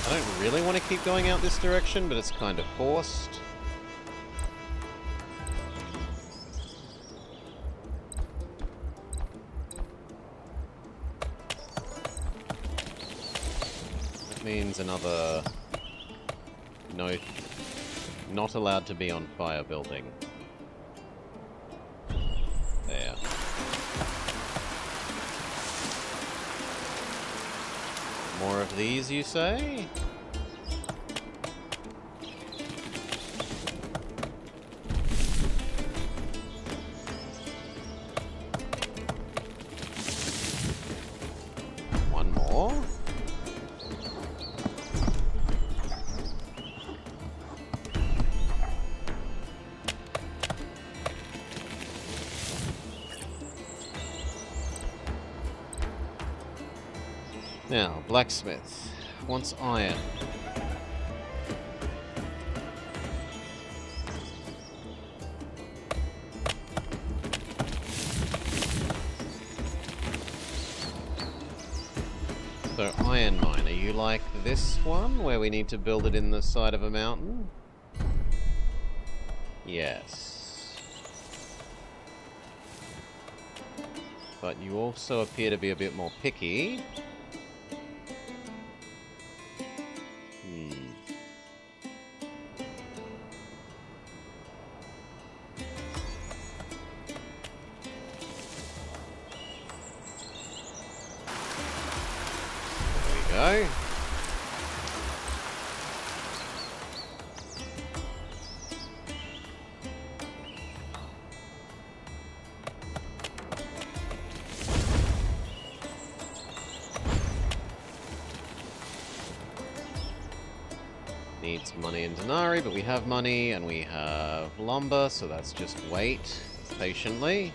I don't really want to keep going out this direction, but it's kind of forced. That means another... No, not allowed to be on fire building. There. More of these, you say? One more. Now, blacksmith wants iron. So, iron mine, are you like this one, where we need to build it in the side of a mountain? Yes. But you also appear to be a bit more picky. Go. Needs money in denarii, but we have money and we have lumber, so that's just wait patiently.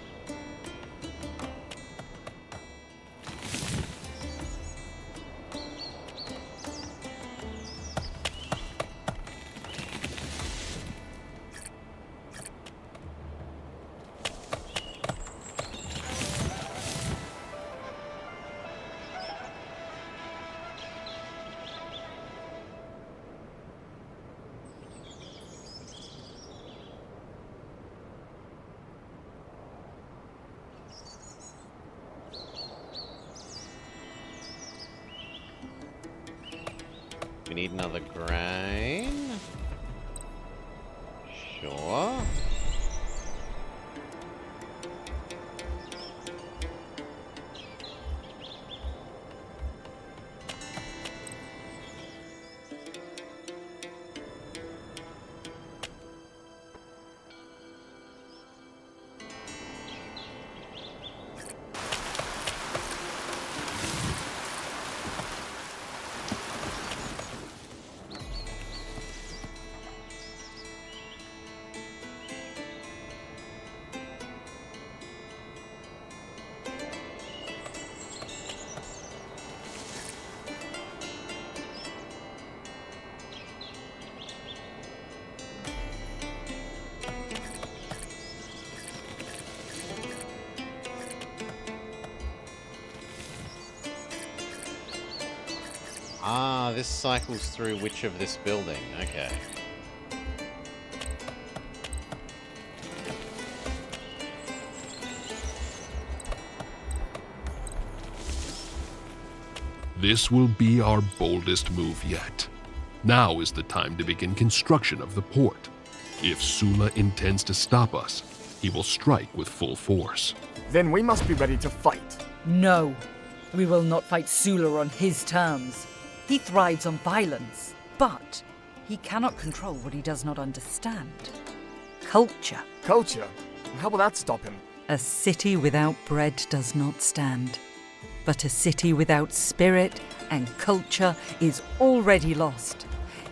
We need another grain. Sure. Ah, this cycles through which of this building? Okay. This will be our boldest move yet. Now is the time to begin construction of the port. If Sula intends to stop us, he will strike with full force. Then we must be ready to fight. No, we will not fight Sula on his terms. He thrives on violence, but he cannot control what he does not understand. Culture. Culture? How will that stop him? A city without bread does not stand. But a city without spirit and culture is already lost.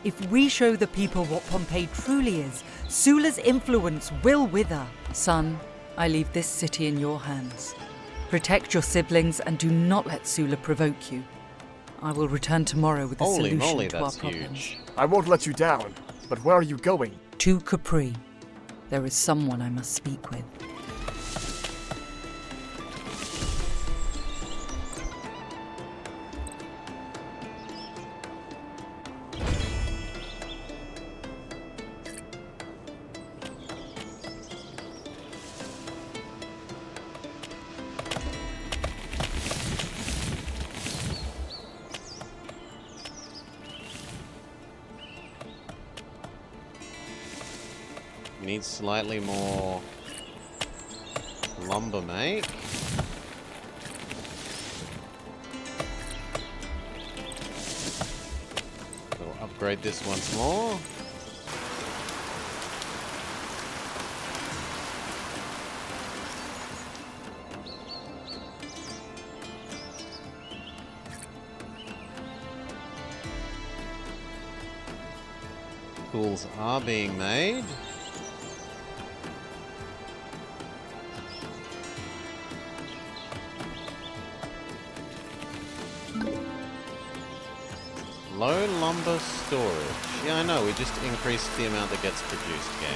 If we show the people what Pompeii truly is, Sula's influence will wither. Son, I leave this city in your hands. Protect your siblings and do not let Sula provoke you. I will return tomorrow with a Holy solution moly, to our that's problems. huge. I won't let you down, but where are you going? To Capri. There is someone I must speak with. Needs slightly more lumber, mate. We'll upgrade this once more. Tools are being made. Low lumber storage. Yeah, I know, we just increased the amount that gets produced, game.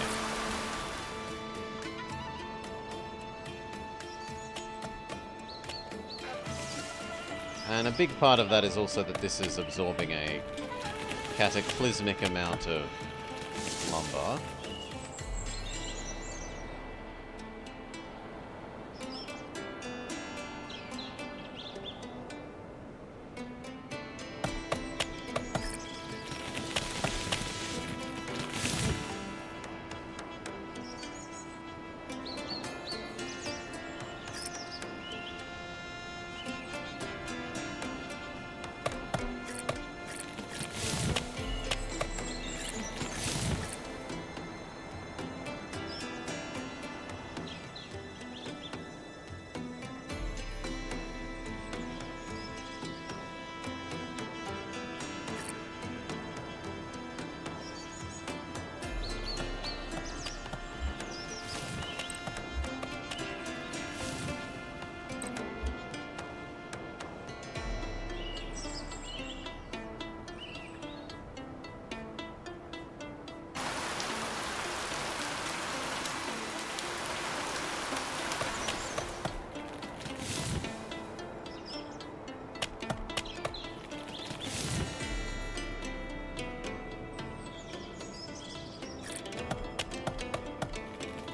And a big part of that is also that this is absorbing a cataclysmic amount of lumber.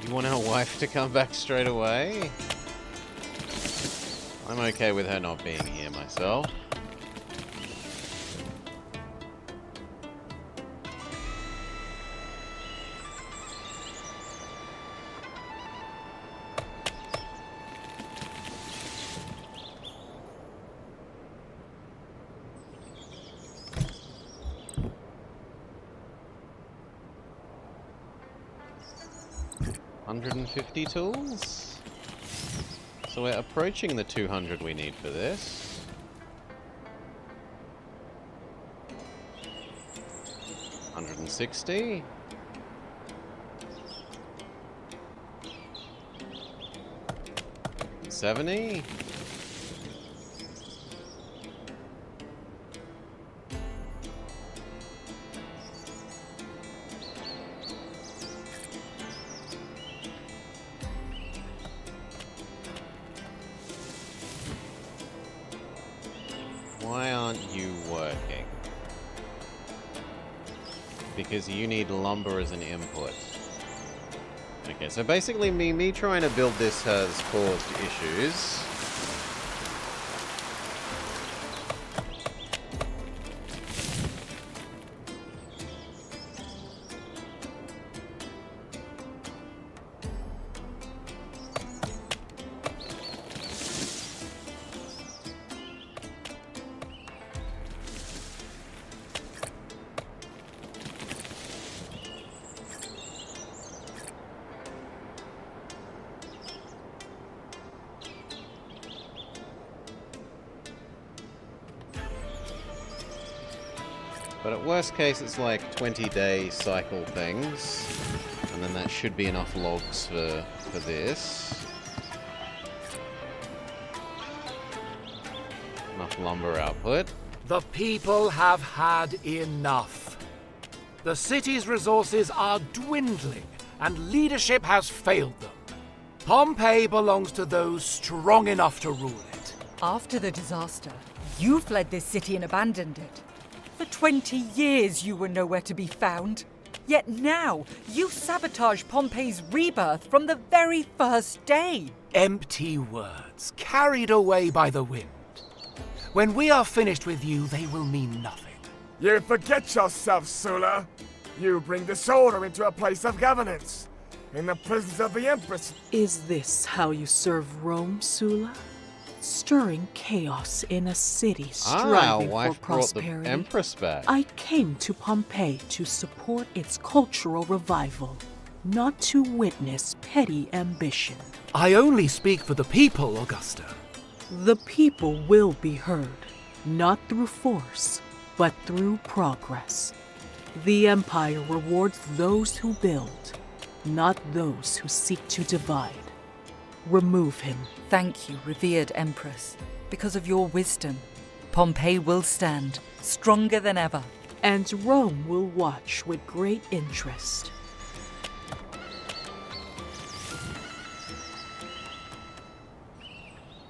You want our wife to come back straight away? I'm okay with her not being here myself. $150 tools? So we're approaching the 200 we need for this. $160. $70. Why aren't you working? Because you need lumber as an input. Okay, so basically me trying to build this has caused issues. But at worst case, it's like 20-day cycle things. And then that should be enough logs for this. Enough lumber output. The people have had enough. The city's resources are dwindling, and leadership has failed them. Pompeii belongs to those strong enough to rule it. After the disaster, you fled this city and abandoned it. For 20 years you were nowhere to be found. Yet now, you sabotage Pompeii's rebirth from the very first day. Empty words, carried away by the wind. When we are finished with you, they will mean nothing. You forget yourself, Sulla. You bring disorder into a place of governance, in the presence of the Empress. Is this how you serve Rome, Sulla? Stirring chaos in a city striving for prosperity. The Empress back. I came to Pompeii to support its cultural revival, not to witness petty ambition. I only speak for the people, Augusta. The people will be heard, not through force, but through progress. The Empire rewards those who build, not those who seek to divide. Remove him. Thank you, revered Empress. Because of your wisdom, Pompeii will stand, stronger than ever. And Rome will watch with great interest.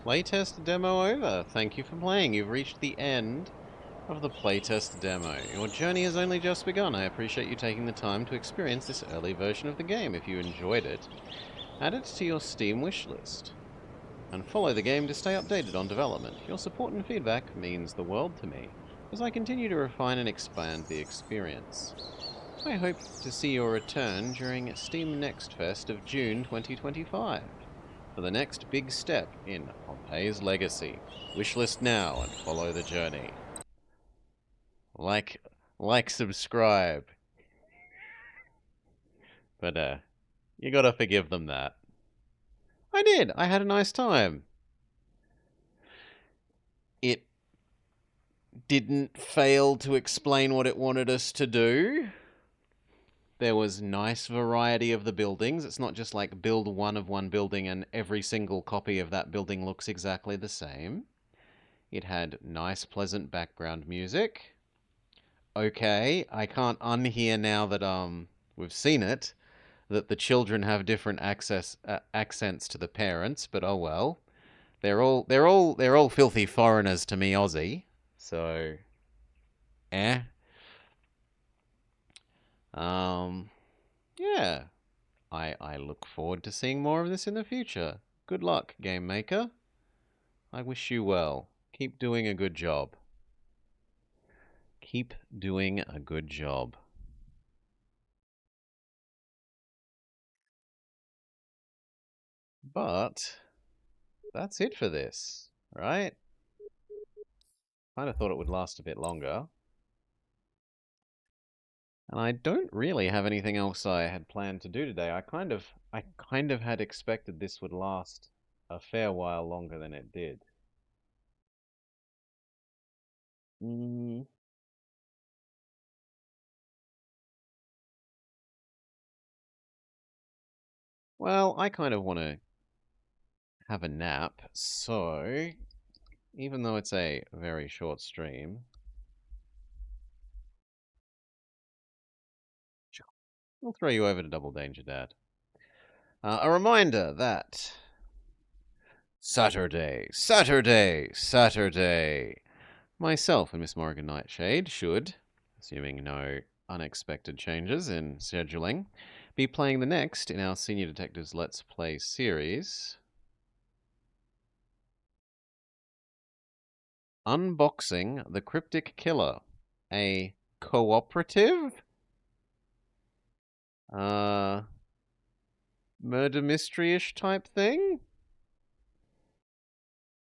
Playtest demo over. Thank you for playing. You've reached the end of the playtest demo. Your journey has only just begun. I appreciate you taking the time to experience this early version of the game. If you enjoyed it, add it to your Steam wishlist. And follow the game to stay updated on development. Your support and feedback means the world to me, as I continue to refine and expand the experience. I hope to see your return during Steam Next Fest of June 2025. For the next big step in Pompeii's legacy. Wishlist now and follow the journey. Like, subscribe. But, you gotta forgive them that. I did. I had a nice time. It didn't fail to explain what it wanted us to do. There was nice variety of the buildings. It's not just like build one of one building and every single copy of that building looks exactly the same. It had nice, pleasant background music. Okay, I can't unhear now that we've seen it, that the children have different accents to the parents, but oh well. They're all filthy foreigners to me, Aussie. So, yeah. I look forward to seeing more of this in the future. Good luck, game maker. I wish you well. Keep doing a good job. Keep doing a good job. But that's it for this, right? Kind of thought it would last a bit longer. And I don't really have anything else I had planned to do today. I kind of had expected this would last a fair while longer than it did. Well, I kind of want to have a nap, so even though it's a very short stream, I'll throw you over to Double Danger Dad. A reminder that Saturday, myself and Miss Morrigan Nightshade should, assuming no unexpected changes in scheduling, be playing the next in our Senior Detectives Let's Play series, Unboxing the Cryptic Killer, a cooperative murder mystery-ish type thing,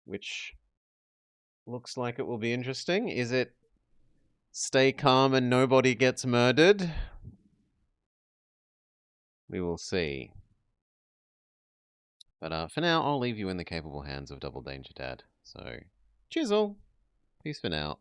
which looks like it will be interesting. Is it stay calm and nobody gets murdered? We will see. But for now, I'll leave you in the capable hands of Double Danger Dad. So, cheers all. Peace for now.